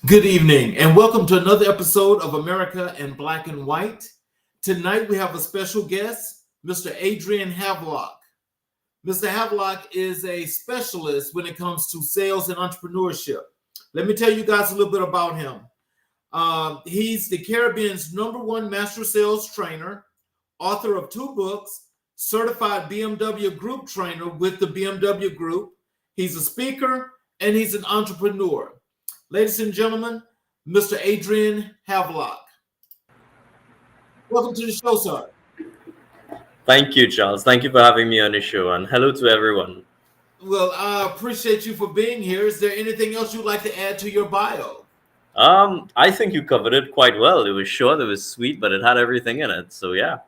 Good evening, and welcome to another episode of America in Black and White. Tonight we have a special guest, Mr. Adrian Havelock. Mr. Havelock is a specialist when it comes to sales and entrepreneurship. Let me tell you guys a little bit about him. He's the Caribbean's #1 master sales trainer, author of 2 books, certified BMW Group trainer with the BMW Group. He's a speaker and he's an entrepreneur. Ladies and gentlemen, Mr. Adrian Havelock. Welcome to the show, sir. Thank you, Charles. Thank you for having me on the show, and hello to everyone. Well, I appreciate you for being here. Is there anything else you'd like to add to your bio? I think you covered it quite well. It was short, it was sweet, but it had everything in it. So yeah.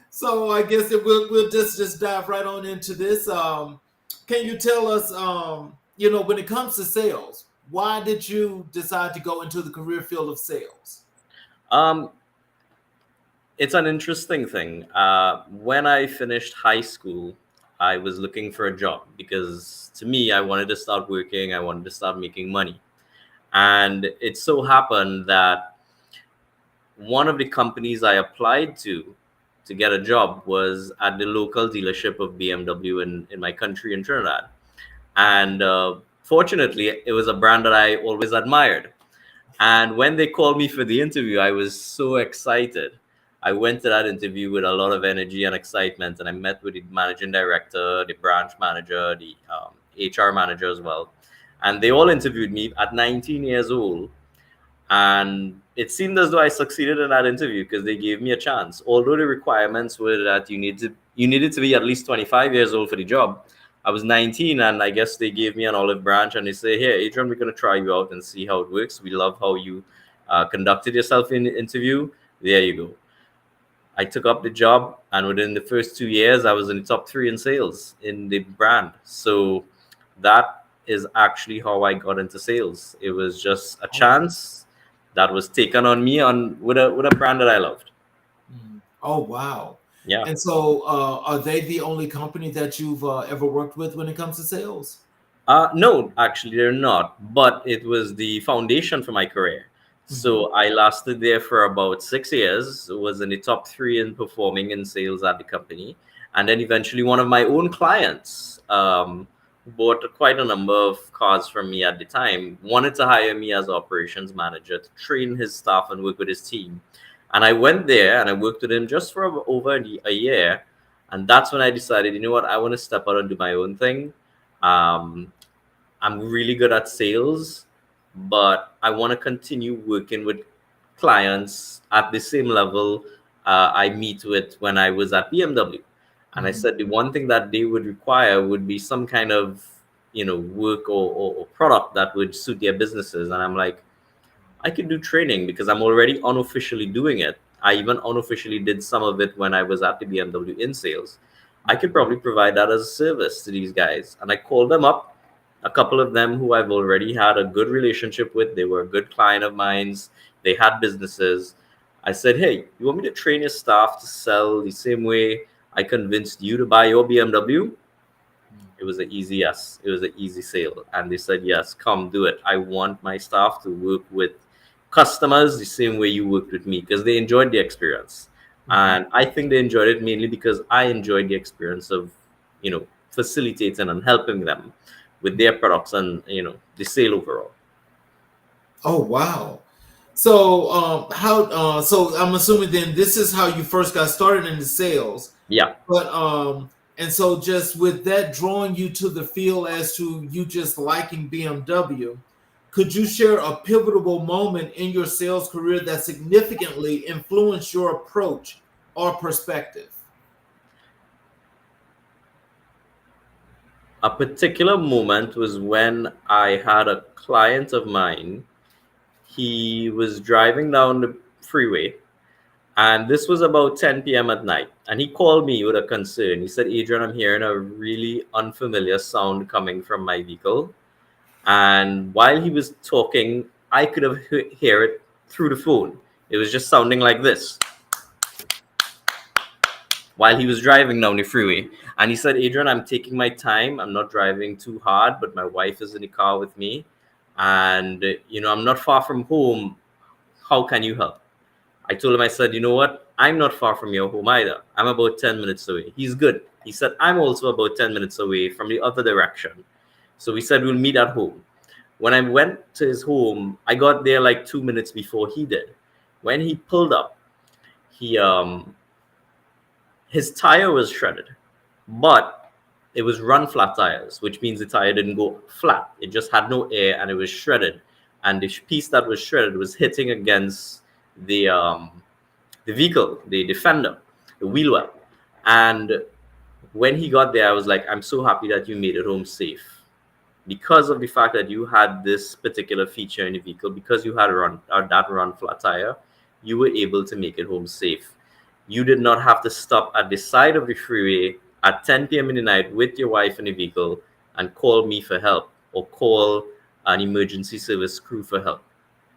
So I guess that we'll just dive right on into this. Can you tell us, when it comes to sales, why did you decide to go into the career field of sales? Um, it's an interesting thing. When I finished high school, I was looking for a job because to me, I wanted to start working. I wanted to start making money. And it so happened that one of the companies I applied to get a job was at the local dealership of BMW in my country in Trinidad. And fortunately, it was a brand that I always admired. And when they called me for the interview, I was so excited. I went to that interview with a lot of energy and excitement, and I met with the managing director, the branch manager, the HR manager as well. And they all interviewed me at 19 years old. And it seemed as though I succeeded in that interview because they gave me a chance. Although the requirements were that you needed to be at least 25 years old for the job. I was 19, and I guess they gave me an olive branch, and they say, "Here, Adrian, we're going to try you out and see how it works. We love how you conducted yourself in the interview. There you go." I took up the job, and within the first 2 years, I was in the top 3 in sales in the brand. So that is actually how I got into sales. It was just a chance that was taken on me with a brand that I loved. Oh, wow. Yeah. And so are they the only company that you've ever worked with when it comes to sales? No, actually, they're not. But it was the foundation for my career. So I lasted there for about 6 years, was in the top 3 in performing in sales at the company. And then eventually one of my own clients who bought quite a number of cars from me at the time, wanted to hire me as operations manager to train his staff and work with his team. And I went there and I worked with him just for over a year. And that's when I decided, you know what, I want to step out and do my own thing. Um, I'm really good at sales, but I want to continue working with clients at the same level I meet with when I was at BMW. And I said the one thing that they would require would be some kind of, work or product that would suit their businesses. And I'm like, I could do training because I'm already unofficially doing it. I even unofficially did some of it when I was at the BMW in sales. I could probably provide that as a service to these guys. And I called them up, a couple of them who I've already had a good relationship with. They were a good client of mine. They had businesses. I said, hey, you want me to train your staff to sell the same way I convinced you to buy your BMW? It was an easy yes. It was an easy sale. And they said, yes, come do it. I want my staff to work with customers the same way you worked with me because they enjoyed the experience. And I think they enjoyed it mainly because I enjoyed the experience of, facilitating and helping them with their products and, the sale overall. Oh, wow. So so I'm assuming then this is how you first got started in the sales. Yeah. But and so just with that drawing you to the field as to you just liking BMW, could you share a pivotal moment in your sales career that significantly influenced your approach or perspective? A particular moment was when I had a client of mine. He was driving down the freeway, and this was about 10 p.m. at night. And he called me with a concern. He said, Adrian, I'm hearing a really unfamiliar sound coming from my vehicle. And while he was talking, I could have hear it through the phone. It was just sounding like this while he was driving down the freeway. And he said, Adrian, I'm taking my time. I'm not driving too hard, but my wife is in the car with me. and I'm not far from home. How can you help? I told him, I said, you know what? I'm not far from your home either. I'm about 10 minutes away. He's good. He said, I'm also about 10 minutes away from the other direction. So we said, we'll meet at home. When I went to his home, I got there like 2 minutes before he did. When he pulled up, he his tire was shredded, but it was run flat tires, which means the tire didn't go flat. It just had no air and it was shredded. And the piece that was shredded was hitting against the vehicle, the fender, the wheel well. And when he got there, I was like, I'm so happy that you made it home safe. Because of the fact that you had this particular feature in the vehicle, because you had that run flat tire, you were able to make it home safe. You did not have to stop at the side of the freeway at 10 p.m. in the night with your wife in the vehicle and call me for help or call an emergency service crew for help.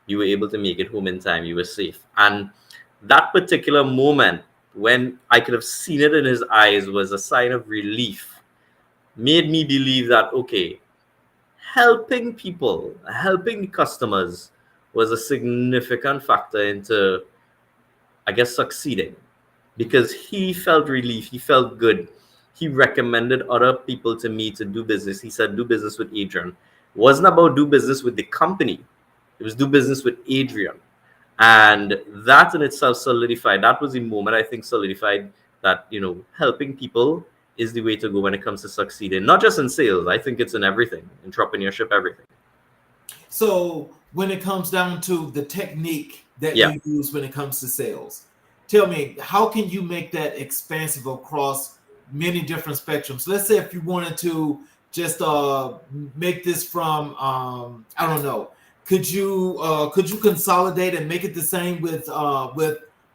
You were able to make it home in time. You were safe. And that particular moment, when I could have seen it in his eyes, was a sign of relief. Made me believe that, okay, helping people, helping the customers was a significant factor into, I guess, succeeding, because he felt relief. He felt good. He recommended other people to me to do business. He said, do business with Adrian. It wasn't about do business with the company. It was do business with Adrian. And that in itself solidified. That was the moment, I think, solidified that, helping people is the way to go when it comes to succeeding. Not just in sales. I think it's in everything. Entrepreneurship, everything. So when it comes down to the technique that Yeah. you use when it comes to sales, tell me, how can you make that expansive across many different spectrums? Let's say if you wanted to just make this from I don't know, could you consolidate and make it the same with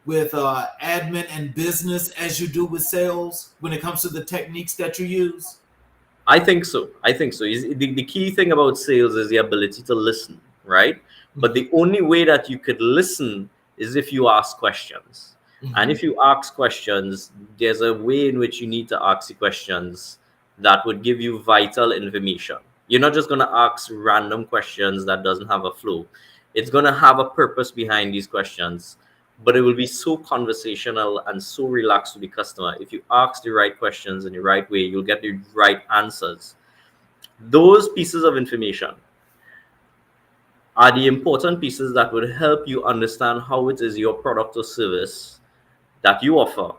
admin and business as you do with sales when it comes to the techniques that you use? I think so. The key thing about sales is the ability to listen, right? But the only way that you could listen is if you ask questions. And if you ask questions, there's a way in which you need to ask the questions that would give you vital information. You're not just going to ask random questions that doesn't have a flow. It's going to have a purpose behind these questions, but it will be so conversational and so relaxed with the customer. If you ask the right questions in the right way, you'll get the right answers. Those pieces of information are the important pieces that would help you understand how it is your product or service that you offer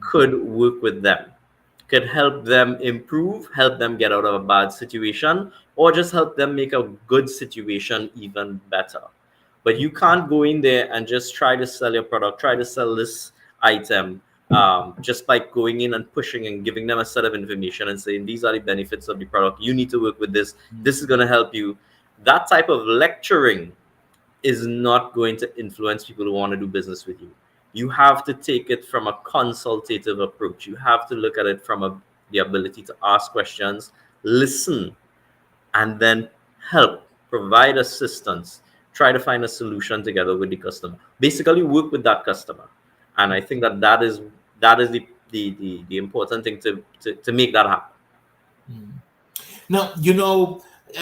could work with them, could help them improve, help them get out of a bad situation, or just help them make a good situation even better. But you can't go in there and just try to sell your product, try to sell this item, just by going in and pushing and giving them a set of information and saying, these are the benefits of the product. You need to work with this. This is going to help you. That type of lecturing is not going to influence people who want to do business with you. You have to take it from a consultative approach. You have to look at it from the ability to ask questions, listen, and then help, provide assistance, try to find a solution together with the customer. Basically, work with that customer. And I think that is the important thing to make that happen. Now,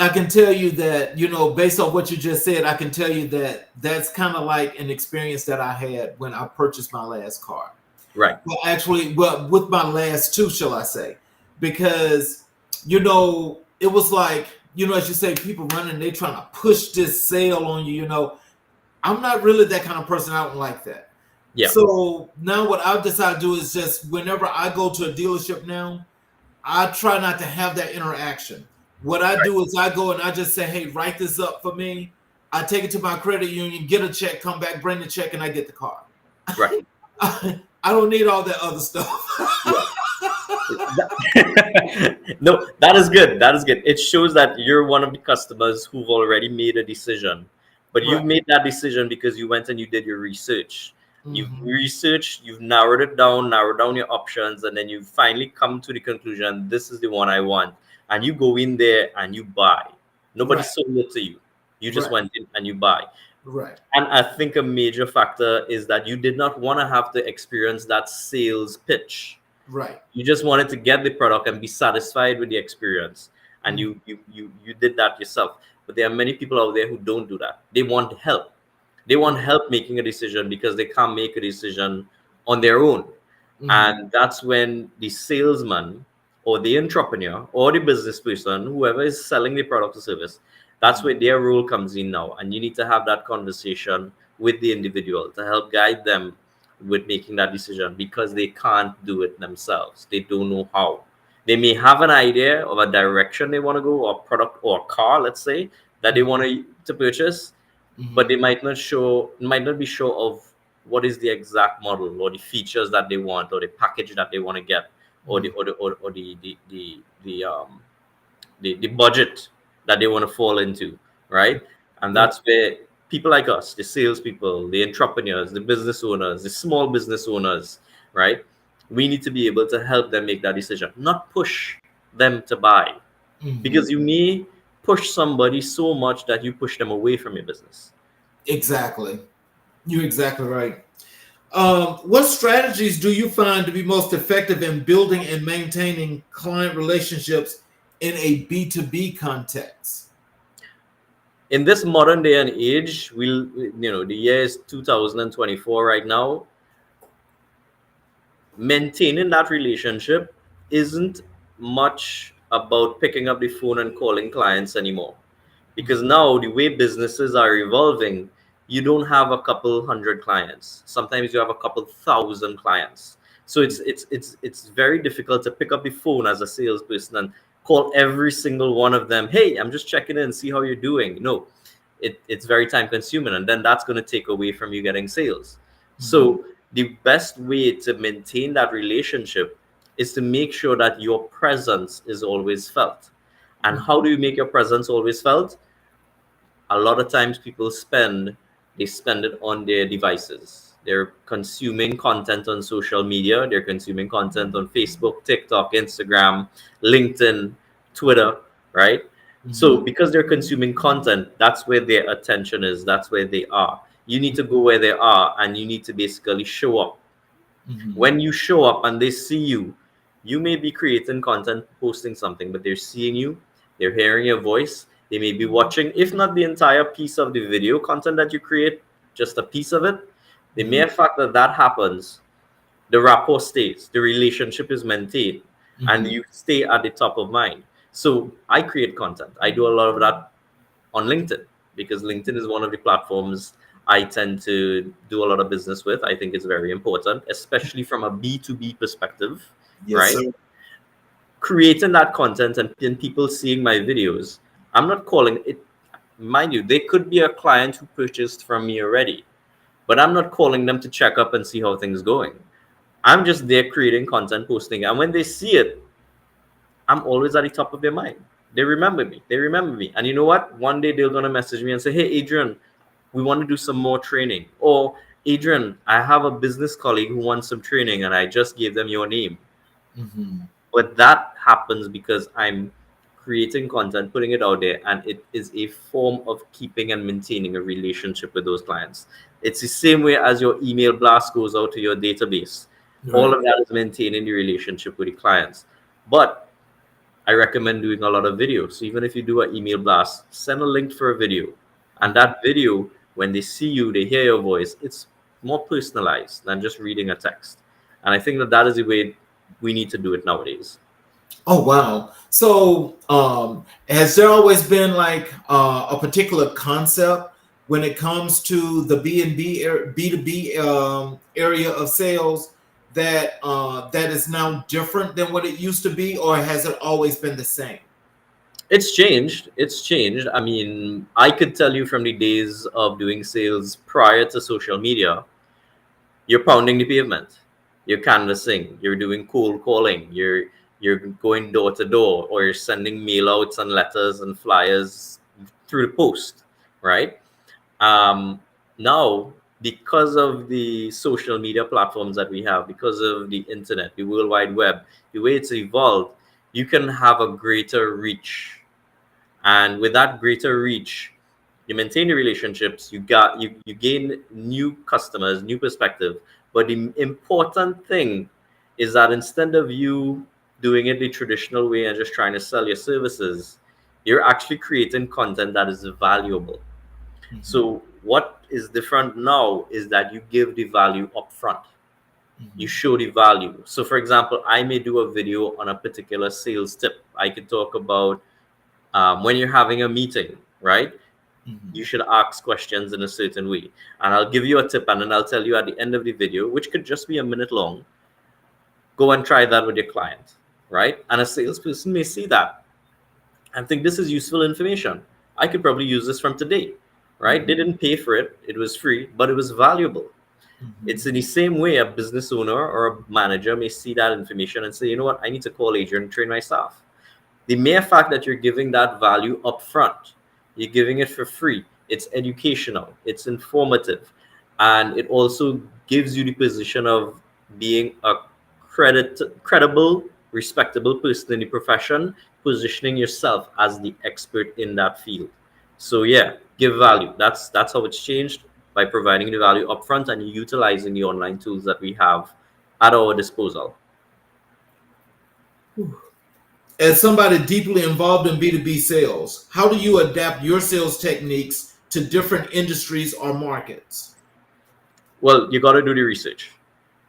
I can tell you that, based on what you just said, I can tell you that that's kind of like an experience that I had when I purchased my last car. Right. Well, actually, with my last two, shall I say, because, it was like, as you say, people running, they trying to push this sale on you, I'm not really that kind of person. I don't like that. Yeah. So now what I've decided to do is just whenever I go to a dealership now, I try not to have that interaction. What I do is I go and I just say, hey, write this up for me. I take it to my credit union, get a check, come back, bring the check, and I get the car. Right. I don't need all that other stuff. No, that is good. That is good. It shows that you're one of the customers who've already made a decision. But you've made that decision because you went and you did your research. You've researched, you've narrowed down your options, and then you finally come to the conclusion, this is the one I want. And you go in there and you buy. Nobody sold it to you. You just went in and you buy. Right. And I think a major factor is that you did not want to have to experience that sales pitch. Right. You just wanted to get the product and be satisfied with the experience. And you did that yourself. But there are many people out there who don't do that. They want help. They want help making a decision because they can't make a decision on their own. Mhm. And that's when the salesman or the entrepreneur or the business person, whoever is selling the product or service, that's where their role comes in now. And you need to have that conversation with the individual to help guide them with making that decision because they can't do it themselves. They don't know how. They may have an idea of a direction they want to go, or product or car, let's say, that they want to purchase, but they Mhm. might not be sure of what is the exact model or the features that they want or the package that they want to get or the Mhm. or the or the budget that they want to fall into, right? And Right. that's where people like us, the salespeople, the entrepreneurs, the business owners, the small business owners, right? We need to be able to help them make that decision, not push them to buy, Mhm. because you may push somebody so much that you push them away from your business. Exactly. You're exactly right. What strategies do you find to be most effective in building and maintaining client relationships in a B2B context? In this modern day and age, the year is 2024 right now. Maintaining that relationship isn't much about picking up the phone and calling clients anymore, because Mhm. now the way businesses are evolving, you don't have a couple hundred clients. Sometimes you have a couple thousand clients. So it's very difficult to pick up the phone as a salesperson and call every single one of them. Hey, I'm just checking in, see how you're doing. No, it's very time consuming, and then that's going to take away from you getting sales. Mhm. So the best way to maintain that relationship is to make sure that your presence is always felt. And how do you make your presence always felt? A lot of times people spend it on their devices. They're consuming content on social media, they're consuming content on Facebook, TikTok, Instagram, LinkedIn, Twitter, right? So Mhm. because they're consuming content, that's where their attention is, that's where they are. You need to go where they are, and you need to basically show up. Mhm. When you show up and they see you, you may be creating content, posting something, but they're seeing you, they're hearing your voice, they may be watching, if not the entire piece of the video content that you create, just a piece of it. The Mhm. mere fact that that happens, the rapport stays, the relationship is maintained, and Mhm. you stay at the top of mind. So I create content. I do a lot of that on LinkedIn, because LinkedIn is one of the platforms I tend to do a lot of business with. I think it's very important, especially from a B2B perspective, Yes, right? sir. Creating that content and people seeing my videos. I'm not calling it, mind you, they could be a client who purchased from me already, but I'm not calling them to check up and see how things going. I'm just there creating content, posting, and when they see it, I'm always at the top of their mind. They remember me. They remember me. And you know what? One day they're gonna message me and say, "Hey, Adrian, we want to do some more training." Or, "Adrian, I have a business colleague who wants some training, and I just gave them your name." Mhm. But that happens because I'm creating content, putting it out there, and it is a form of keeping and maintaining a relationship with those clients. It's the same way as your email blast goes out to your database. All Right. of that is maintaining the relationship with the clients. But I recommend doing a lot of videos. So even if you do an email blast, send a link for a video. And Mhm. that video, when they see you, they hear your voice, it's more personalized than just reading a text. And I think that that is the way we need to do it nowadays. Oh wow. So has there always been like a particular concept when it comes to the B2B area of sales that is now different than what it used to be, or has it always been the same? It's changed. It's changed. I mean, I could tell you from the days of doing sales prior to social media, you're pounding the pavement, you're canvassing, you're doing cold calling, you're going door to door, or you're sending mail outs and letters and flyers through the post, right? um Now, because of the social media platforms that we have, because of the internet, the world wide web, the way it's evolved, you can have a greater reach. And with that greater reach, you maintain the relationships, you gain new customers, new perspective. But the important thing is that instead of you doing it the traditional way and just trying to sell your services, You're actually creating content that is valuable. So what is different now is that you give the value upfront. You show the value. So for example, I may do a video on a particular sales tip. I could talk about when you're having a meeting, right? You should ask questions in a certain way. And I'll give you a tip, and then I'll tell you at the end of the video, which could just be a minute long, go and try that with your client, right? And a salesperson may see that and think this is useful information. I could probably use this from today, right? They didn't pay for it. It was free, but it was valuable. It's in the same way a business owner or a manager may see that information and say, you know what, I need to call Adrian and train my staff. The mere fact that you're giving that value up front, you're giving it for free, it's educational, it's informative, and it also gives you the position of being a credible, respectable person in the profession, positioning yourself as the expert in that field. So yeah, give value. That's how it's changed, by providing the value upfront and utilizing the online tools that we have at our disposal. As somebody deeply involved in B2B sales, how do you adapt your sales techniques to different industries or markets? Well, you got to do the research.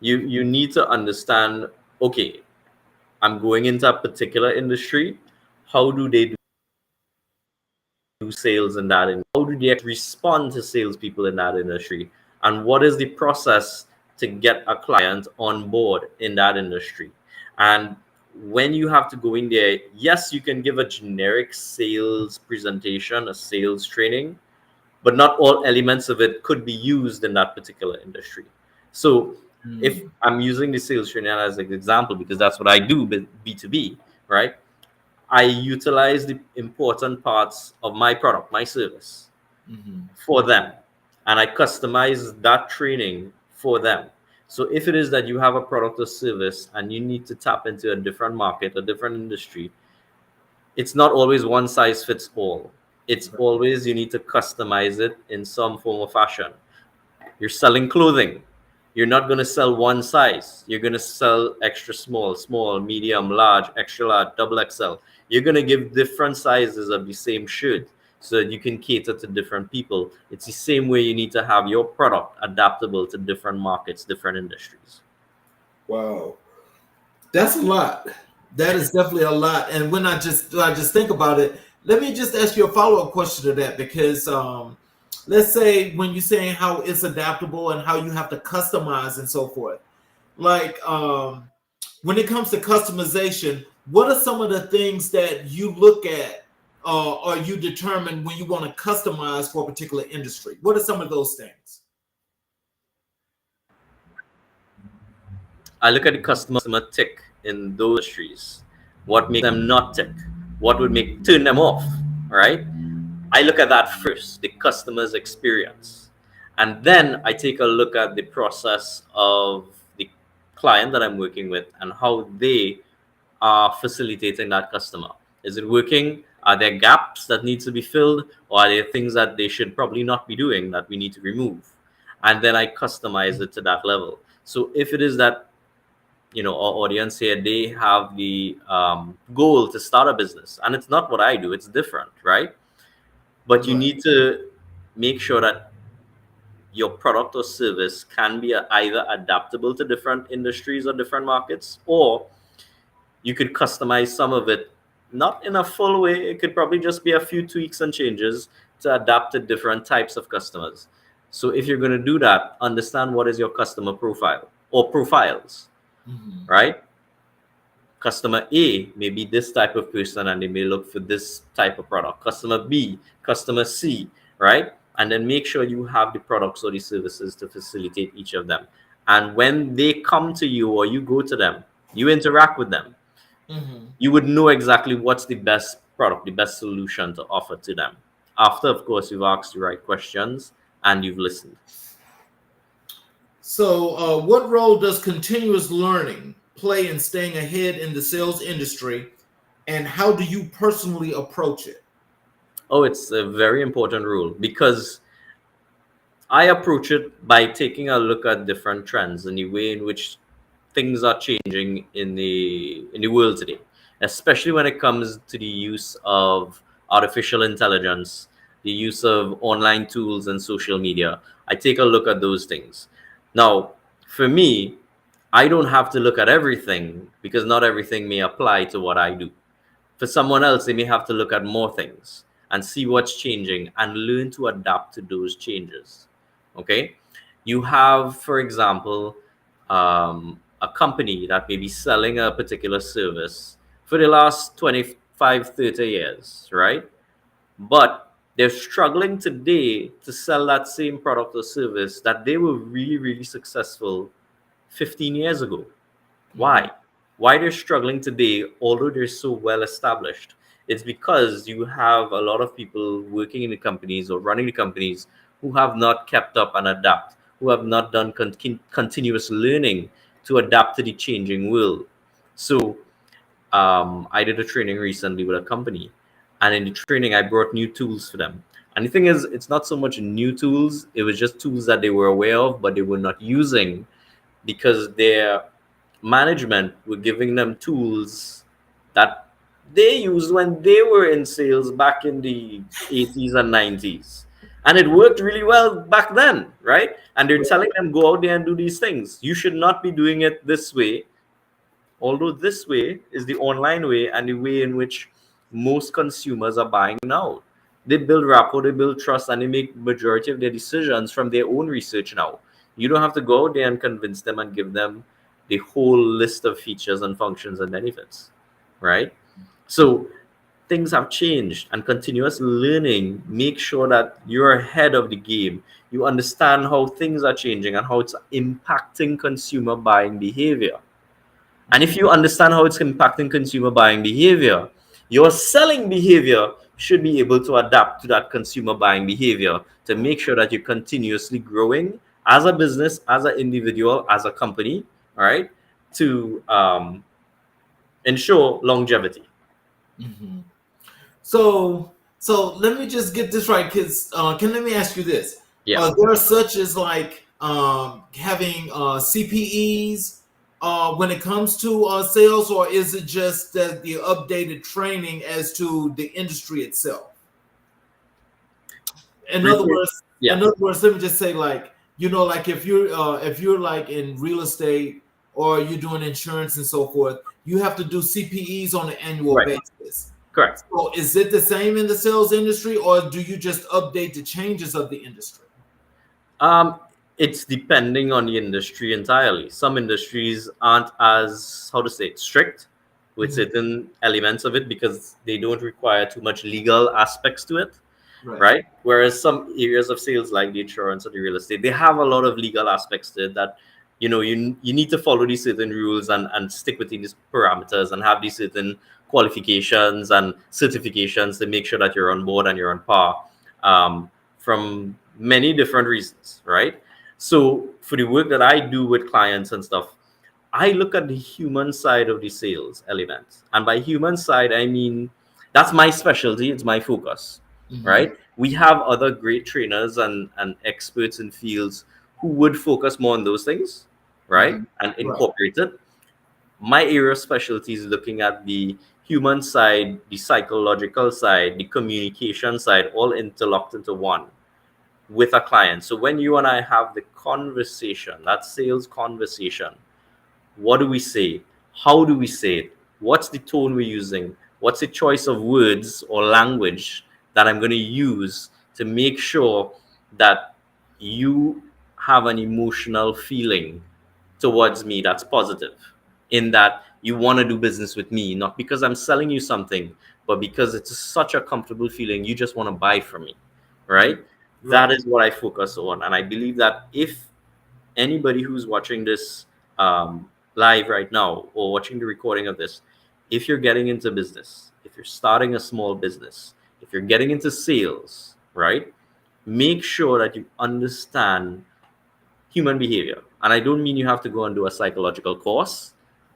You need to understand, okay, I'm going into a particular industry. How do they do sales in that? And how do they respond to salespeople in that industry? And what is the process to get a client on board in that industry? And when you have to go in there, yes, you can give a generic sales presentation, a sales training, but not all elements of it could be used in that particular industry. So if I'm using the sales training as an example, because that's what I do, B2B, right? I utilize the important parts of my product, my service for them. And I customize that training for them. So if it is that you have a product or service and you need to tap into a different market, a different industry, it's not always one size fits all. It's always you need to customize it in some form or fashion. You're selling clothing. You're not going to sell one size. You're going to sell extra small, small, medium, large, extra large, double XL. You're going to give different sizes of the same shirt so that you can cater to different people. It's the same way you need to have your product adaptable to different markets, different industries. Wow. That's a lot. That is definitely a lot. And when I just think about it, let me just ask you a follow-up question to that, because let's say when you're saying how it's adaptable and how you have to customize and so forth, like when it comes to customization, what are some of the things that you look at or you determine when you want to customize for a particular industry? What are some of those things? I look at the customer tick in those industries. What makes them not tick? What would turn them off? Right? I look at that first, the customer's experience. And then I take a look at the process of the client that I'm working with and how they are facilitating that customer. Is it working? Are there gaps that need to be filled? Or are there things that they should probably not be doing that we need to remove? And then I customize it to that level. So if it is that, our audience here, they have the goal to start a business, and it's not what I do, it's different, right? But you need to make sure that your product or service can be either adaptable to different industries or different markets, or you could customize some of it, not in a full way. It could probably just be a few tweaks and changes to adapt to different types of customers. So if you're going to do that, understand what is your customer profile or profiles, right? Customer A may be this type of person and they may look for this type of product. Customer B, customer C, right? And then make sure you have the products or the services to facilitate each of them. And when they come to you or you go to them, you interact with them, you would know exactly what's the best product, the best solution to offer to them. After, of course, you've asked the right questions and you've listened. So what role does continuous learning play in staying ahead in the sales industry, and how do you personally approach it? Oh, it's a very important rule, because I approach it by taking a look at different trends and the way in which things are changing in the world today, especially when it comes to the use of artificial intelligence, the use of online tools and social media. I take a look at those things. Now, for me, I don't have to look at everything because not everything may apply to what I do. For someone else, they may have to look at more things and see what's changing and learn to adapt to those changes. Okay. You have, for example, a company that may be selling a particular service for the last 25, 30 years, right? But they're struggling today to sell that same product or service that they were really, really successful 15 years ago. Mhm. Why? Why they're struggling today, although they're so well established? It's because you have a lot of people working in the companies or running the companies who have not kept up and adapt, who have not done continuous learning to adapt to the changing world. So I did a training recently with a company, and in the training, I brought new tools for them. And the thing is, it's not so much new tools, it was just tools that they were aware of, but they were not using because their management were giving them tools that they used when they were in sales back in the 80s and 90s. And it worked really well back then, right? And they're telling them, go out there and do these things. You should not be doing it this way, although this way is the online way and the way in which most consumers are buying now. They build rapport, they build trust, and they make majority of their decisions from their own research now. You don't have to go out there and convince them and give them the whole list of features and functions and benefits, right? So things have changed, and continuous learning make sure that you're ahead of the game. You understand how things are changing and how it's impacting consumer buying behavior. And if you understand how it's impacting consumer buying behavior, your selling behavior should be able to adapt to that consumer buying behavior to make sure that you're continuously growing as a business, as an individual, as a company, all right, to ensure longevity. Mhm. So let me just get this right, kids. Can let me ask you this? Yeah. There are such as like having CPEs when it comes to sales, or is it just that the updated training as to the industry itself? In other Repeat. words, Yeah. let me just say, like, like if you're like in real estate or you're doing insurance and so forth, you have to do CPEs on an annual Right. basis. Correct. So is it the same in the sales industry, or do you just update the changes of the industry? Um, it's depending on the industry entirely. Some industries aren't as, how to say it, strict with Mhm. certain elements of it because they don't require too much legal aspects to it, Right. right? Whereas some areas of sales, like the insurance or the real estate, they have a lot of legal aspects to it that, you need to follow these certain rules and stick within these parameters and have these certain qualifications and certifications to make sure that you're on board and you're on par. From many different reasons, right? So for the work that I do with clients and stuff, I look at the human side of the sales element. And by human side, I mean that's my specialty, it's my focus, Mm-hmm. right? We have other great trainers and experts in fields who would focus more on those things, right? Mm-hmm. And Right. incorporate it. My area of specialty is looking at the human side, the psychological side, the communication side, all interlocked into one with a client. So when you and I have the conversation, that sales conversation, what do we say? How do we say it? What's the tone we're using? What's the choice of words or language that I'm going to use to make sure that you have an emotional feeling towards me that's positive, in that you want to do business with me, not because I'm selling you something, but because it's such a comfortable feeling you just want to buy from me, right? That Right. is what I focus on. And I believe that if anybody who's watching this live right now or watching the recording of this, if you're getting into business, if you're starting a small business, if you're getting into sales, right, make sure that you understand human behavior. And I don't mean you have to go and do a psychological course.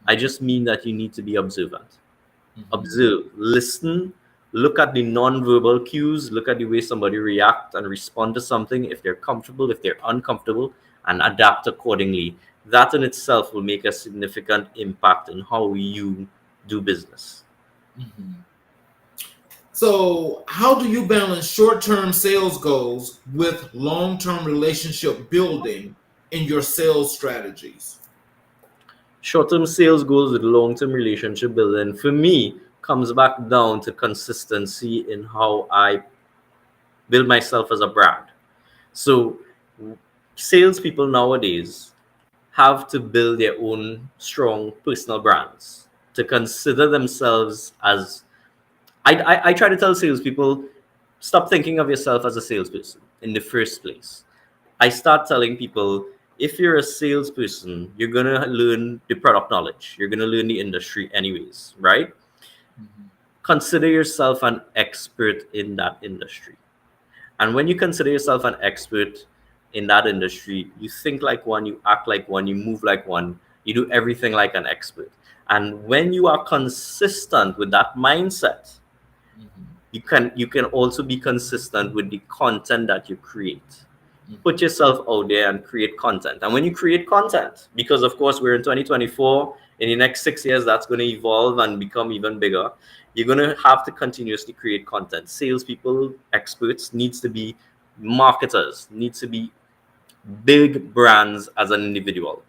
I just mean that you need to be observant. Mm-hmm. Observe, listen, look at the non-verbal cues, look at the way somebody react and respond to something, if they're comfortable, if they're uncomfortable, and adapt accordingly. That in itself will make a significant impact in how you do business. Mm-hmm. So, how do you balance short-term sales goals with long-term relationship building in your sales strategies? Short-term sales goals with long-term relationship building for me comes back down to consistency in how I build myself as a brand. So salespeople nowadays have to build their own strong personal brands to consider themselves as I try to tell salespeople, stop thinking of yourself as a salesperson in the first place. I start telling people, if you're a salesperson, you're gonna learn the product knowledge. You're gonna learn the industry anyways, right? Mhm. Consider yourself an expert in that industry. And when you consider yourself an expert in that industry, you think like one, you act like one, you move like one, you do everything like an expert. And when you are consistent with that mindset, Mhm. you can also be consistent with the content that you create. Put Mhm. yourself out there and create content. And when you create content, because of course we're in 2024, in the next 6 years that's going to evolve and become even bigger, you're going to have to continuously create content. Salespeople, experts needs to be marketers, needs to be big brands as an individual.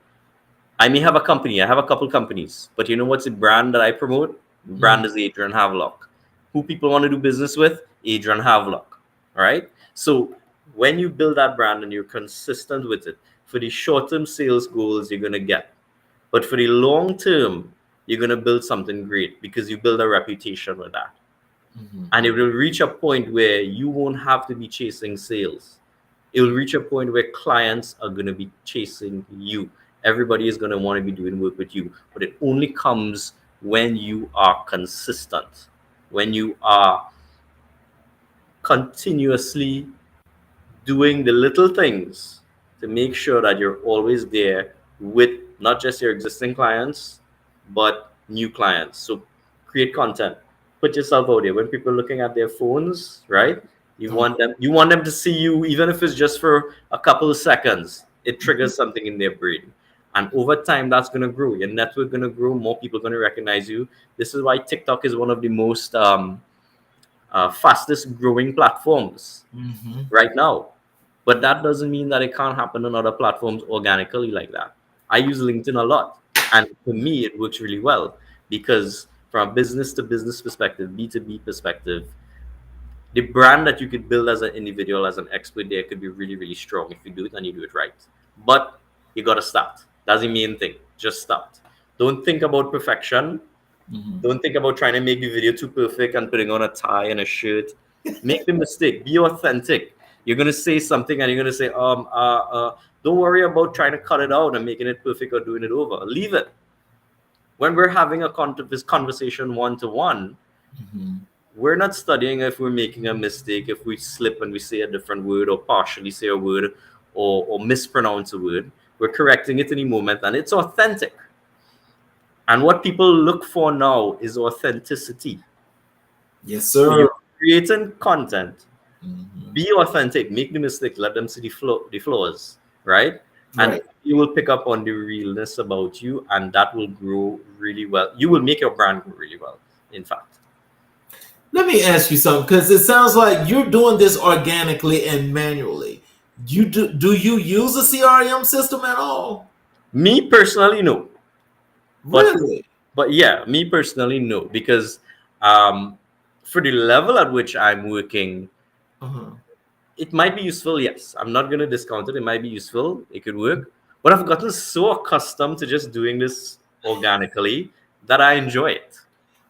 I may have a company, I have a couple companies, but you know what's the brand that I promote? Brand Mhm. is Adrian Havelock. Who people want to do business with? Adrian Havelock. All right. So when you build that brand and you're consistent with it, for the short-term sales goals you're gonna get, but for the long term, you're gonna build something great because you build a reputation with that. Mhm. And it will reach a point where you won't have to be chasing sales. It will reach a point where clients are going to be chasing you. Everybody is going to want to be doing work with you, but it only comes when you are consistent, when you are continuously doing the little things to make sure that you're always there with not just your existing clients, but new clients. So create content, put yourself out there. When people are looking at their phones, Right. right? You Right. want them to see you, even if it's just for a couple of seconds. It Mhm. triggers something in their brain. And over time, that's going to grow. Your network going to grow. More people are going to recognize you. This is why TikTok is one of the most fastest growing platforms Mhm. right now. But that doesn't mean that it can't happen on other platforms organically like that. I use LinkedIn a lot. And for me, it works really well because from a business to business perspective, B2B perspective, the brand that you could build as an individual, as an expert there could be really, really strong if you do it and you do it right. But you got to start. That's the main thing. Just start. Don't think about perfection. Mhm. Don't think about trying to make the video too perfect and putting on a tie and a shirt. Make the mistake. Be authentic. You're gonna say something and you're gonna say, don't worry about trying to cut it out and making it perfect or doing it over. Leave it. When we're having this conversation one to one, Mhm. we're not studying if we're making a mistake, if we slip and we say a different word or partially say a word or mispronounce a word. We're correcting it in the moment and it's authentic. And what people look for now is authenticity. Yes, So sir. you're creating content, Mhm. be authentic, make the mistake, let them see the flaws, right? And Right. you will pick up on the realness about you, and that will grow really well. You will make your brand grow really well, in fact. Let me ask you something because it sounds like you're doing this organically and manually. Do you use a CRM system at all? Me personally, no. But Really? yeah, me personally, no, because um, for the level at which I'm working, Uh-huh. it might be useful. Yes, I'm not going to discount it. It might be useful. It could work. But I've gotten so accustomed to just doing this organically that I enjoy it.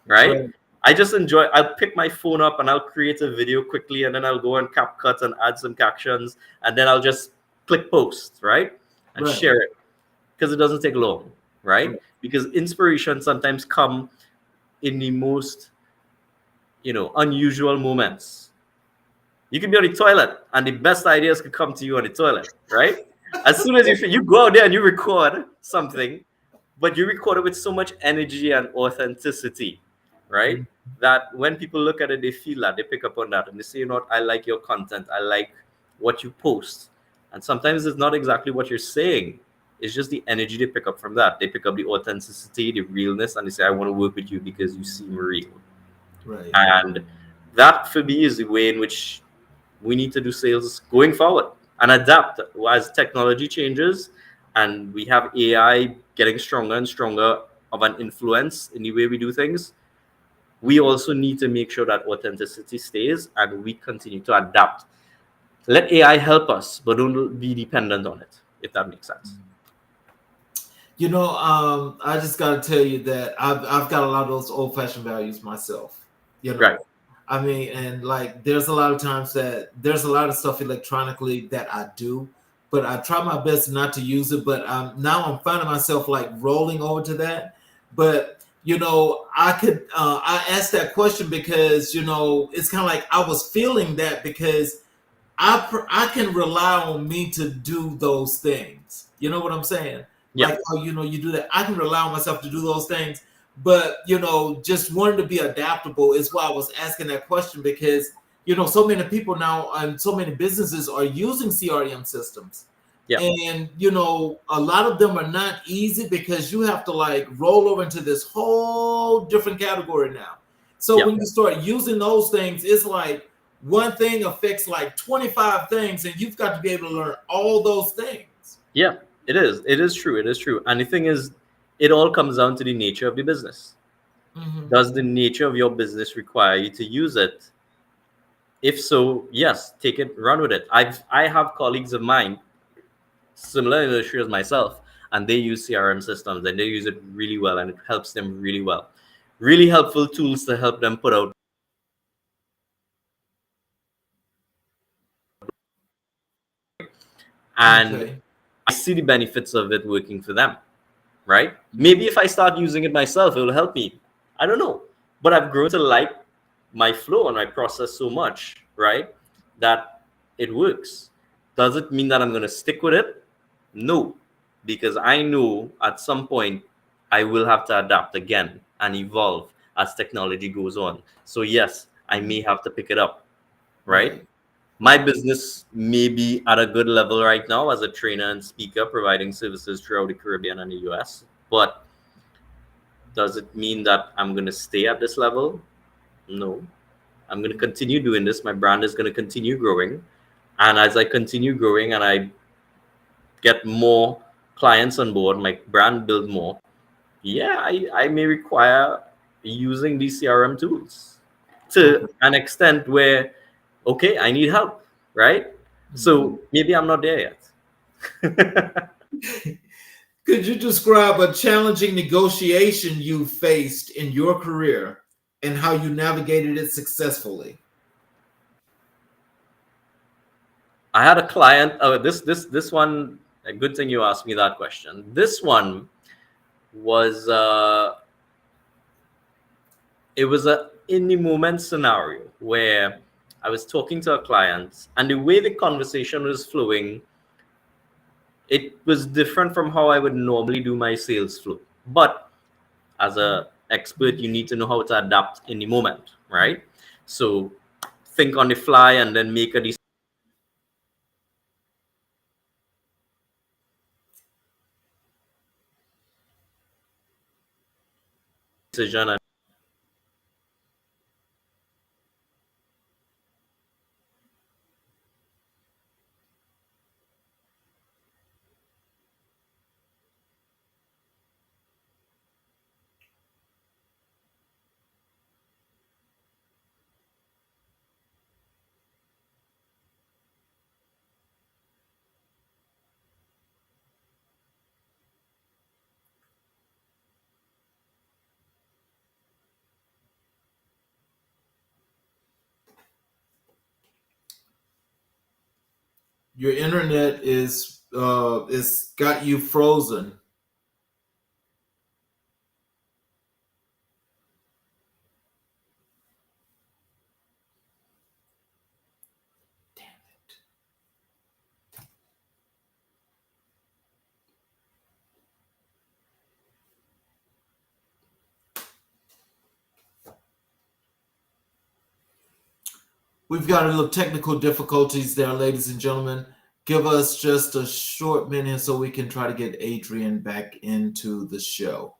Right? Right. I just enjoy. I'll pick my phone up and I'll create a video quickly, and then I'll go and CapCut and add some captions, and then I'll just click post, right, and Right. share it because it doesn't take long, right? Right. Because inspiration sometimes come in the most unusual moments. You can be on the toilet, and the best ideas could come to you on the toilet, right? As soon as you go out there and you record something, but you record it with so much energy and authenticity, right? That when people look at it, they feel that they pick up on that and they say, you know what, I like your content, I like what you post. And sometimes it's not exactly what you're saying, it's just the energy they pick up from that. They pick up the authenticity, the realness, and they say, I want to work with you because you seem real. Right. And That for me is the way in which we need to do sales going forward and adapt as technology changes and we have AI getting stronger and stronger of an influence in the way we do things. We also need to make sure that authenticity stays and we continue to adapt. Let AI help us, but don't be dependent on it, if that makes sense. I just got to tell you that I've got a lot of those old fashioned values myself. Right. I mean, and like, there's a lot of times that there's a lot of stuff electronically that I do, but I try my best not to use it. But now I'm finding myself like rolling over to that. But I asked that question because it's kind of like I was feeling that because I can rely on me to do those things. You know what I'm saying? Yeah. Like, oh, you do that. I can rely on myself to do those things. But just wanting to be adaptable is why I was asking that question because so many people now and so many businesses are using CRM systems. Yeah. And a lot of them are not easy because you have to like roll over into this whole different category now. So Yeah. when you start using those things, it's like one thing affects like 25 things, and you've got to be able to learn all those things. Yeah, it is. It is true. It is true. And the thing is, it all comes down to the nature of the business. Mm-hmm. Does the nature of your business require you to use it? If so, yes, take it, run with it. I have colleagues of mine, similar industry as myself, and they use CRM systems and they use it really well and it helps them really well. Really helpful tools to help them put out. And Okay. I see the benefits of it working for them, right? Maybe if I start using it myself, it will help me. I don't know. But I've grown to like my flow and my process so much, right? That it works. Does it mean that I'm going to stick with it? No, because I know at some point I will have to adapt again and evolve as technology goes on. So, yes, I may have to pick it up, right? Right. My Right. business may be at a good level right now as a trainer and speaker providing services throughout the Caribbean and the US. But does it mean that I'm going to stay at this level? No. I'm going to continue doing this. My brand is going to continue growing. And as I continue growing and I get more clients on board, my brand build more, yeah, I may require using these CRM tools to Okay. an extent where, okay, I need help, right? Mhm. So maybe I'm not there yet. Could you describe a challenging negotiation you faced in your career and how you navigated it successfully? I had a client. Oh, this one. A good thing you asked me that question. This one was it was a in the moment scenario where I was talking to a client, and the way the conversation was flowing, it was different from how I would normally do my sales flow. But as a expert, you need to know how to adapt in the moment, right? So think on the fly and then make a decision. And Your internet is got you frozen. We've got a little technical difficulties there, ladies and gentlemen. Give us just a short minute so we can try to get Adrian back into the show.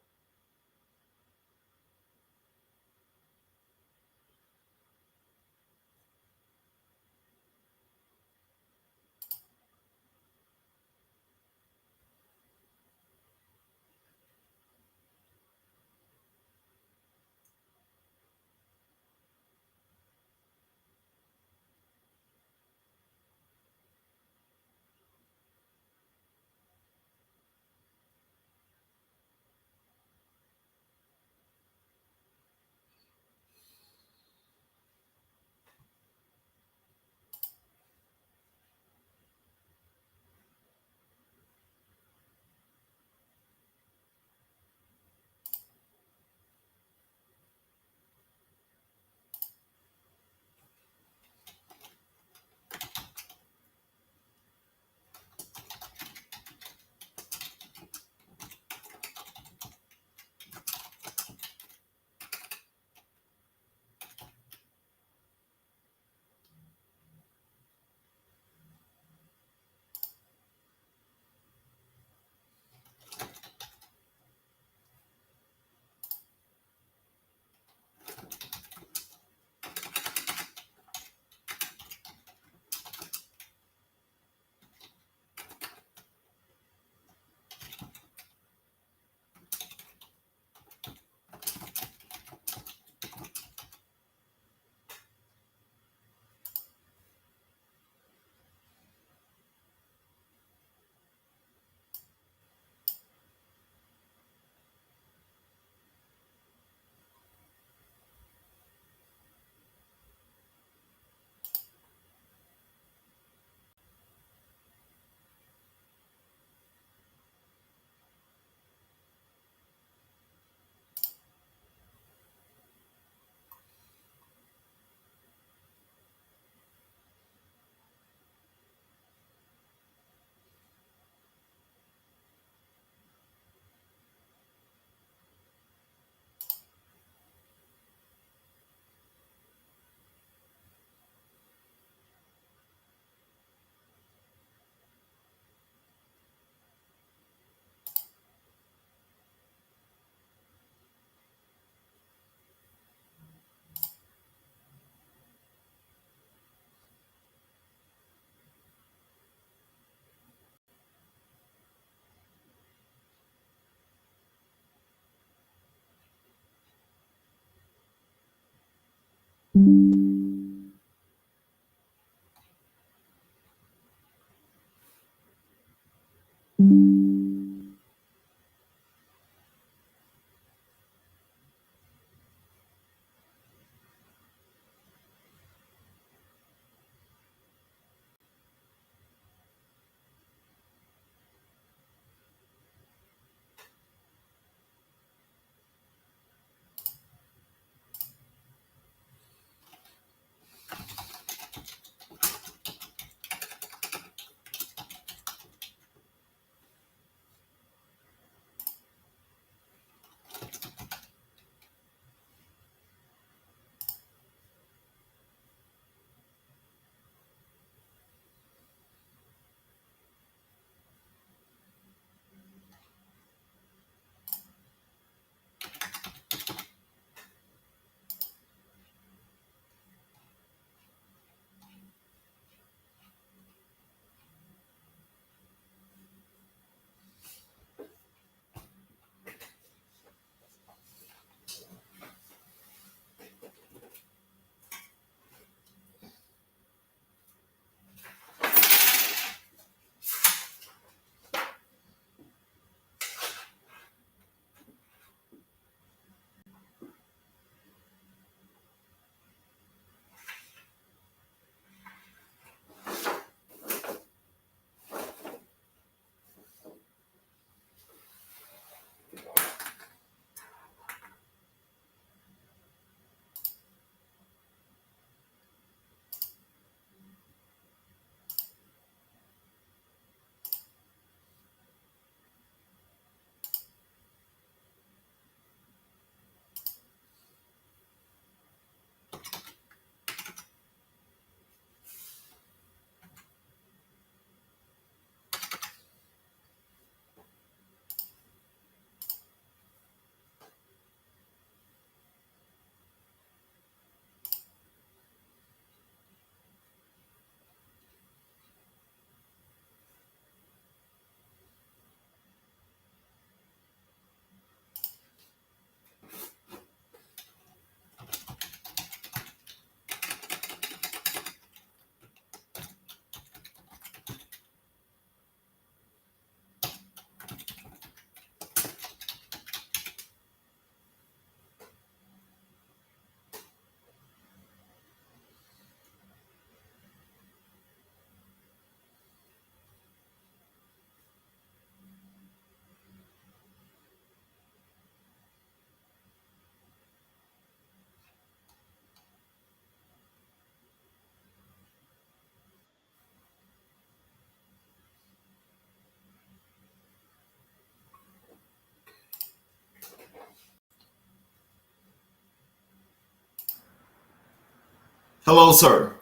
Hello, sir.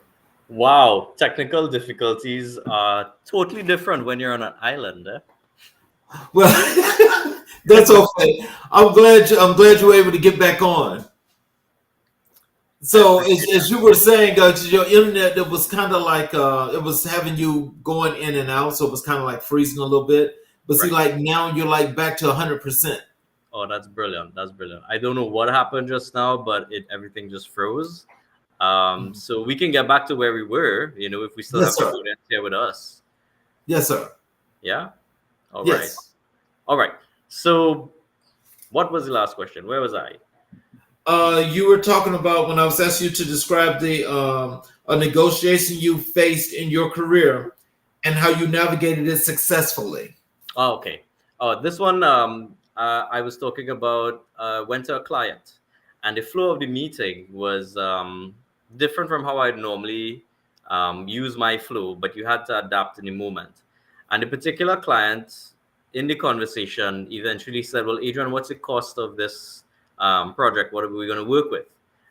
Wow, technical difficulties are totally different when you're on an island. Well, that's okay. I'm glad you were able to get back on. I So appreciate as you were saying, your internet it was kind of like it was having you going in and out, so it was kind of like freezing a little bit. But see, right. like now you're like back to 100%. Oh, that's brilliant. That's brilliant. I don't know what happened just now, but it everything just froze. So we can get back to where we were, if we still Yes, have sir. students here with us. Yes, sir. Yeah. All right. Yes. All right. So what was the last question? Where was I? You were talking about when I was asking you to describe the a negotiation you faced in your career and how you navigated it successfully. Oh, okay. Oh, this one I was talking about went to a client, and the flow of the meeting was different from how I'd normally use my flow, but you had to adapt in the moment. And the particular client in the conversation eventually said, "Well, Adrian, what's the cost of this project? What are we going to work with?"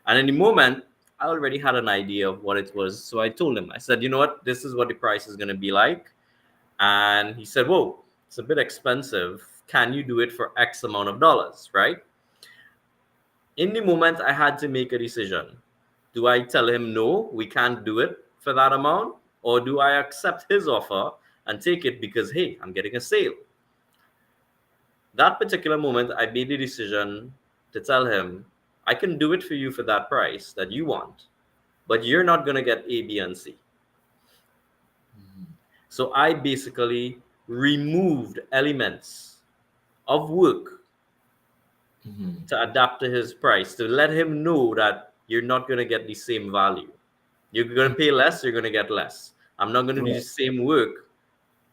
And in the moment, I already had an idea of what it was, so I told him, I said, "You know what? This is what the price is going to be like." And he said, "Whoa, it's a bit expensive. Can you do it for X amount of dollars?" Right? In the moment, I had to make a decision. Do I tell him, no, we can't do it for that amount? Or do I accept his offer and take it because, hey, I'm getting a sale? That particular moment, I made the decision to tell him, I can do it for you for that price that you want, but you're not going to get A, B, and C. So I basically removed elements of work Mhm. to adapt to his price, to let him know that you're not going to get the same value. You're going to pay less, you're going to get less. I'm not going to do the Right. same work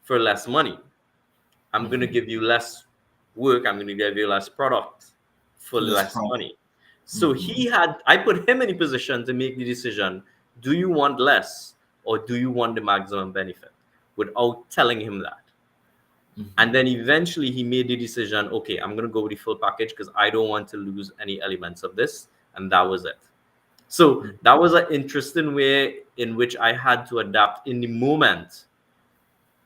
for less money. I'm going to Mhm. give you less work, I'm going to give you less product for For this less problem. money. So Mhm. I put him in a position to make the decision, do you want less or do you want the maximum benefit, without telling him that. And Mhm. then eventually he made the decision, okay, I'm going to go with the full package because I don't want to lose any elements of this. And that was it. So Mhm. that was an interesting way in which I had to adapt in the moment,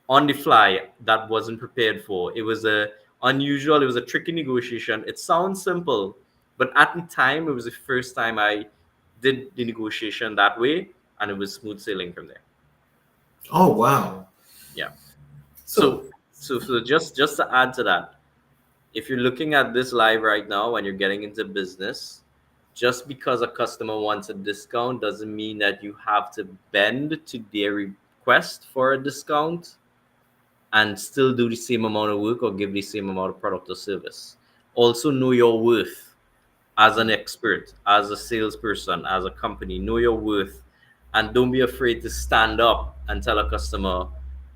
on the fly, that wasn't prepared for. It was it was a tricky negotiation. It sounds simple, but at the time, it was the first time I did the negotiation that way, and it was smooth sailing from there. Oh wow. Yeah. So So just to add to that, if you're looking at this live right now and you're getting into business, just because a customer wants a discount doesn't mean that you have to bend to their request for a discount and still do the same amount of work or give the same amount of product or service. Also, know your worth as an expert, as a salesperson, as a company. Know your worth, and don't be afraid to stand up and tell a customer,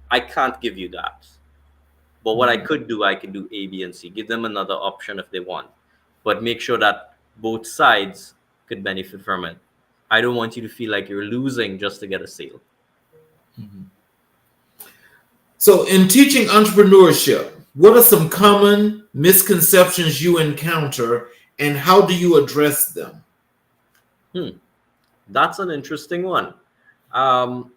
I can't give you that. But what I Mhm. could do, I can do A, B, and C. Give them another option if they want. But make sure that both sides could benefit from it. I don't want you to feel like you're losing just to get a sale. Mhm. So in teaching entrepreneurship, what are some common misconceptions you encounter and how do you address them? Hmm, that's an interesting one. Um,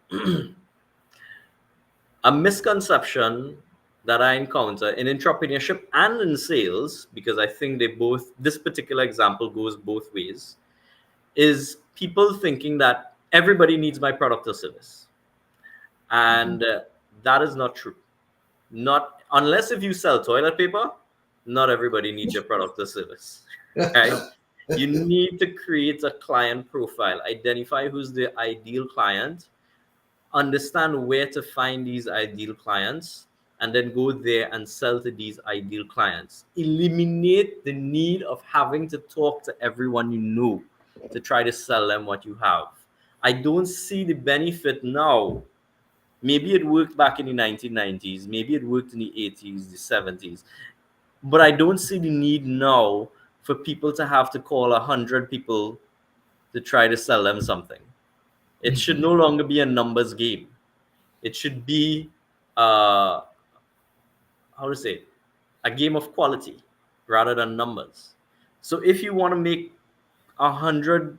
a misconception that I encounter in entrepreneurship and in sales, because I think this particular example goes both ways, is people thinking that everybody needs my product or service. Mhm. And that is not true. Not unless if you sell toilet paper, not everybody needs your product or service, right? You need to create a client profile, identify who's the ideal client, understand where to find these ideal clients, and then go there and sell to these ideal clients. Eliminate the need of having to talk to everyone you know to try to sell them what you have. I don't see the benefit now. Maybe it worked back in the 1990s, maybe it worked in the 80s, the 70s, but I don't see the need now for people to have to call 100 people to try to sell them something. It should Mhm. no longer be a numbers game. It should be uh how to say it, a game of quality rather than numbers. So if you want to make 100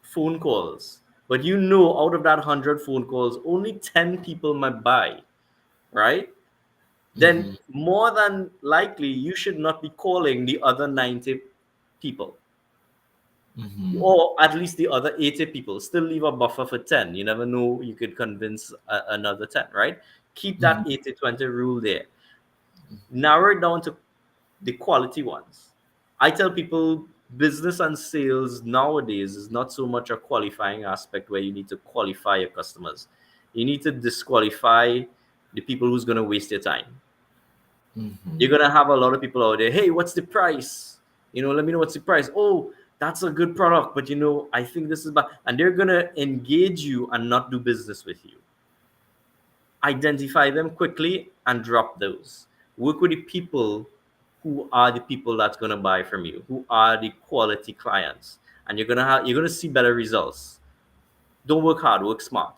phone calls, but you know out of that 100 phone calls, only 10 people might buy, right? Then Mm-hmm. more than likely, you should not be calling the other 90 people, Mm-hmm. or at least the other 80 people. Still leave a buffer for 10. You never know, you could convince another 10, right? Keep that Mm-hmm. 80-20 rule there. Narrow it down to the quality ones. I tell people business and sales nowadays is not so much a qualifying aspect where you need to qualify your customers. You need to disqualify the people who's going to waste your time. Mm-hmm. You're going to have a lot of people out there, hey, what's the price? Let me know what's the price. Oh, that's a good product, but I think this is bad. And they're going to engage you and not do business with you. Identify them quickly and drop those. Work with the people who are the people that's going to buy from you, who are the quality clients, and you're going to see better results. Don't work hard, work smart,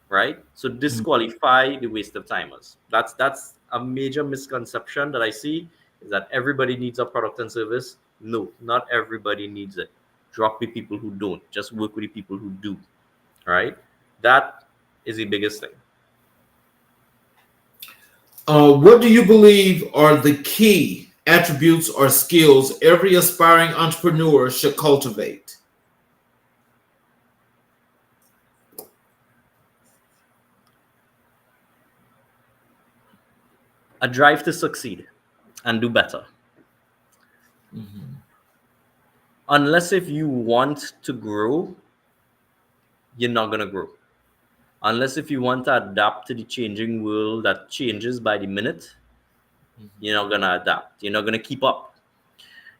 right? So disqualify the waste of timers. That's a major misconception that I see, is that everybody needs a product and service. No, not everybody needs it. Drop the people who don't. Just work with the people who do, right? That is the biggest thing. What do you believe are the key attributes or skills every aspiring entrepreneur should cultivate? A drive to succeed and do better. Mm-hmm. Unless if you want to grow, you're not going to grow. Unless if you want to adapt to the changing world that changes by the minute, you're not going to adapt. You're not going to keep up.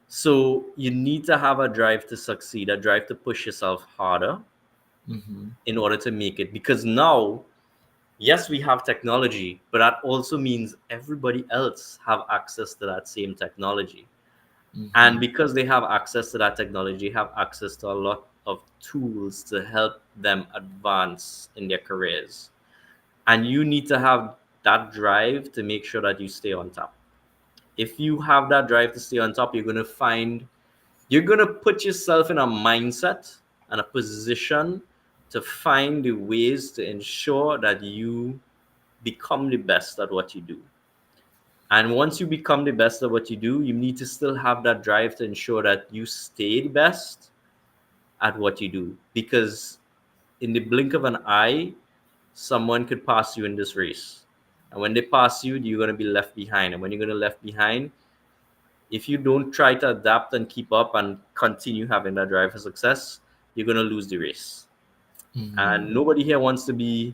So you need to have a drive to succeed, a drive to push yourself harder Mm-hmm. in order to make it. Because now, yes, we have technology, but that also means everybody else have access to that same technology. And Mm-hmm. because they have access to that technology, have access to a lot of tools to help them advance in their careers. And you need to have that drive to make sure that you stay on top. If you have that drive to stay on top, you're going to put yourself in a mindset and a position to find the ways to ensure that you become the best at what you do. And once you become the best at what you do, you need to still have that drive to ensure that you stay the best at what you do. Because in the blink of an eye, someone could pass you in this race. And when they pass you, you're going to be left behind. And when you're going to left behind, if you don't try to adapt and keep up and continue having that drive for success, you're going to lose the race. Mm-hmm. And nobody here wants to be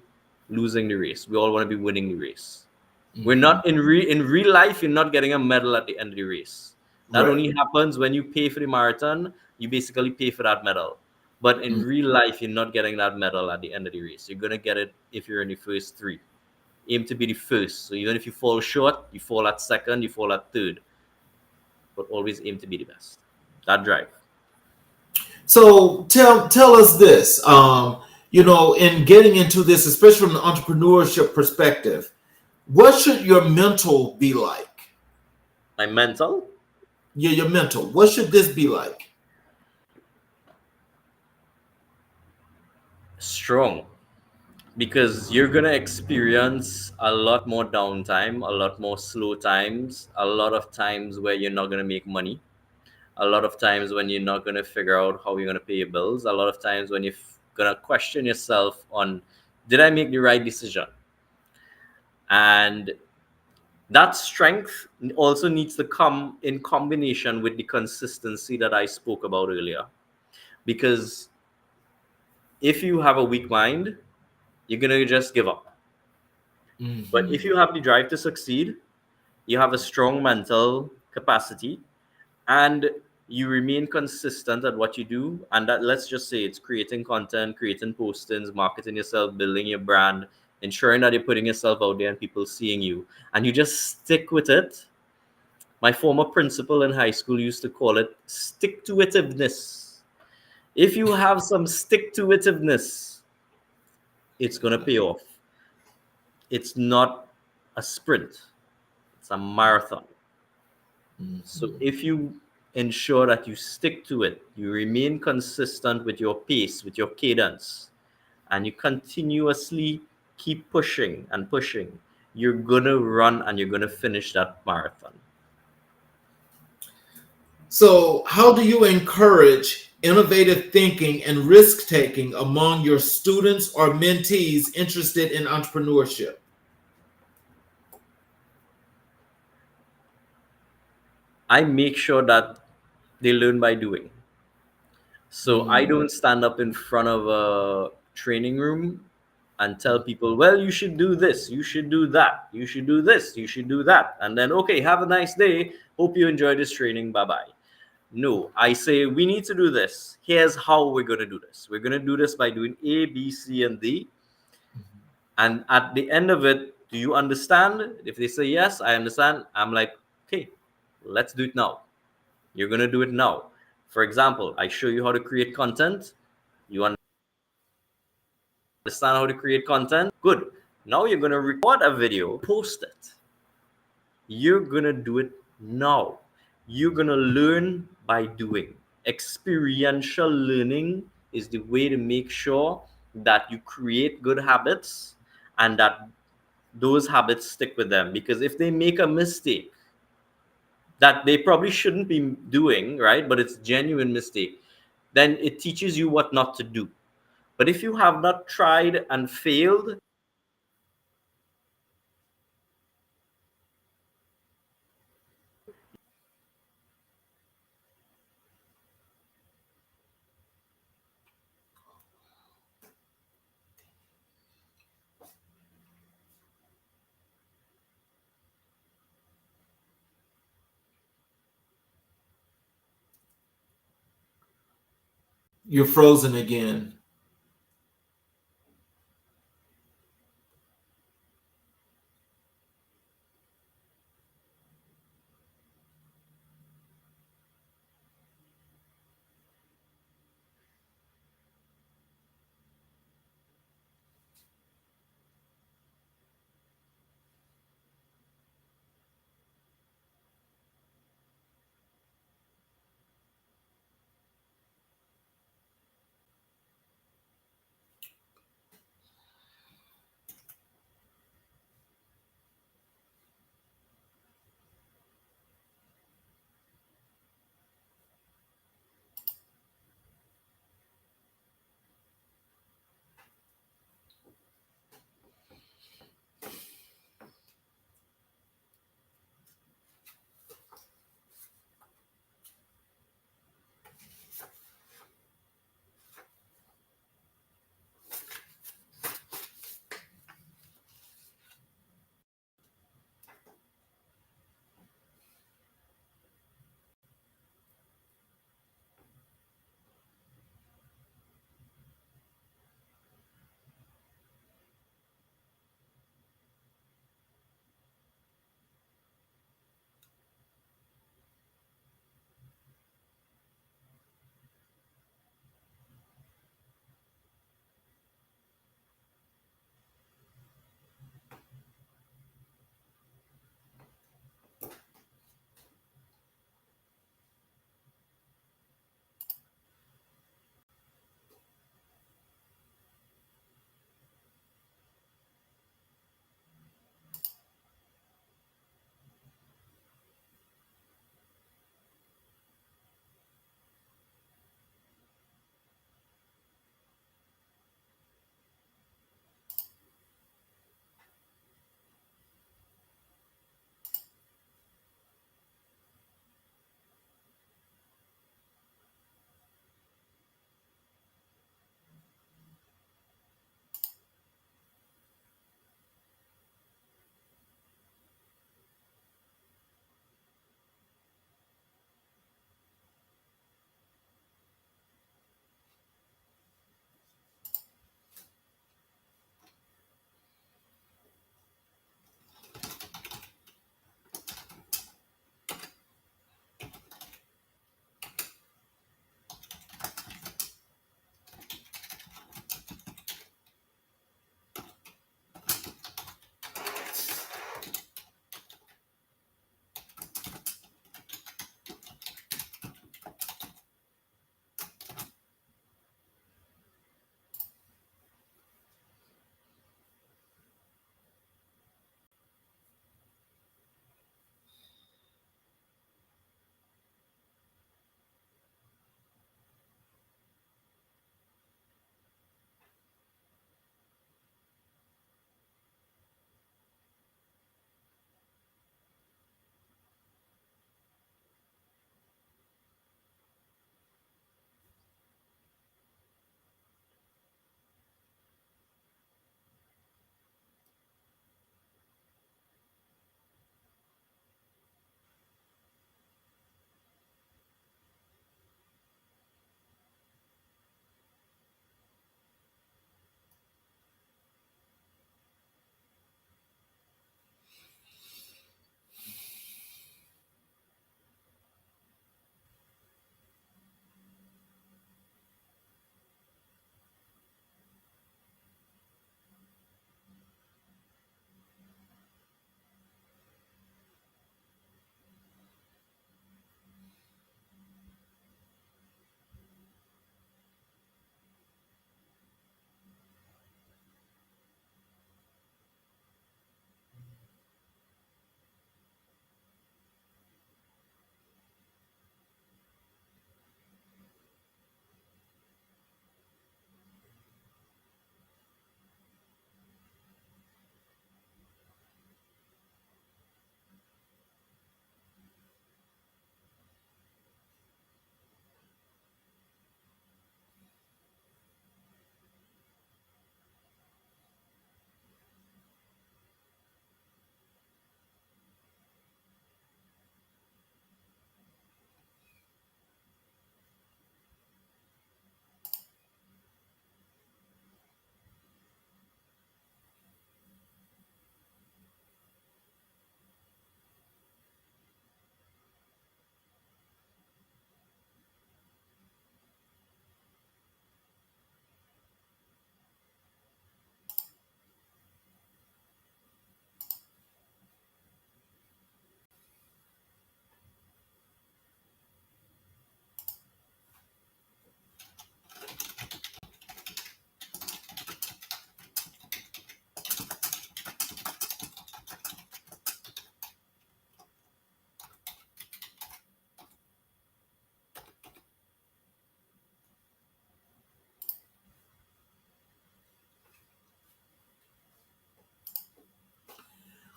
losing the race. We all want to be winning the race. We're Mm-hmm. not in real life, you're not getting a medal at the end of the race. That Right. only happens when you pay for the marathon. You basically pay for that medal. But in real life, you're not getting that medal at the end of the race. You're going to get it if you're in the first three. Aim to be the first. So even if you fall short, you fall at second, you fall at third. But always aim to be the best. That drive. So tell us this. In getting into this, especially from the entrepreneurship perspective, what should your mental be like? My mental, Yeah, your mental. What should this be like? strong. Because you're going to experience a lot more downtime, a lot more slow times, a lot of times where you're not going to make money, a lot of times when you're not going to figure out how you're going to pay your bills, a lot of times when you're going to question yourself on, did I make the right decision? And that strength also needs to come in combination with the consistency that I spoke about earlier. Because if you have a weak mind, you're going to just give up. But if Mm-hmm. you have the drive to succeed, you have a strong mental capacity, and you remain consistent at what you do. And that, let's just say, it's creating content, creating postings, marketing yourself, building your brand, ensuring that you're putting yourself out there and people seeing you, and you just stick with it. My former principal in high school used to call it stick to itiveness. If you have some stick to itiveness, it's going to pay off. It's not a sprint, it's a marathon. So Mm-hmm. if you ensure that you stick to it, you remain consistent with your pace, with your cadence, and you continuously keep pushing and pushing, you're gonna run and you're gonna finish that marathon. So, how do you encourage innovative thinking and risk taking among your students or mentees interested in entrepreneurship? I make sure that they learn by doing. So I Mm. don't stand up in front of a training room and tell people, well, you should do this, you should do that, you should do this, you should do that. And then, okay, have a nice day. Hope you enjoy this training. Bye bye. No, I say, we need to do this. Here's how we're going to do this. We're going to do this by doing A, B, C, and D. And at the end of it, do you understand? If they say, yes, I understand, I'm like, okay, let's do it now. You're going to do it now. For example, I show you how to create content. You understand how to create content? Good. Now you're going to record a video, post it. You're going to do it now. You're going to learn by doing. Experiential learning is the way to make sure that you create good habits and that those habits stick with them. Because if they make a mistake that they probably shouldn't be doing, right, but it's genuine mistake, then it teaches you what not to do. But if you have not tried and failed, You're frozen again.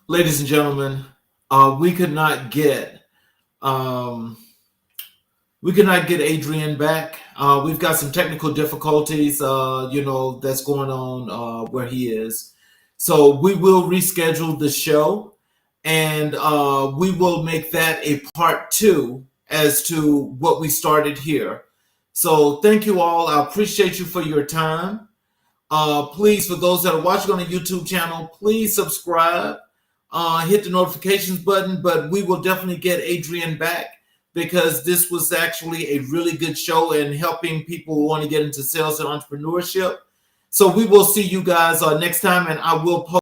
ladies and gentlemen, we could not get um, Adrian back. We've got some technical difficulties, that's going on where he is. So we will reschedule the show, and we will make that a part two as to what we started here. So thank you all. I appreciate you for your time. Please, for those that are watching on the YouTube channel, please subscribe, hit the notifications button. But we will definitely get Adrian back, because this was actually a really good show and helping people who want to get into sales and entrepreneurship. So we will see you guys next time, and I will post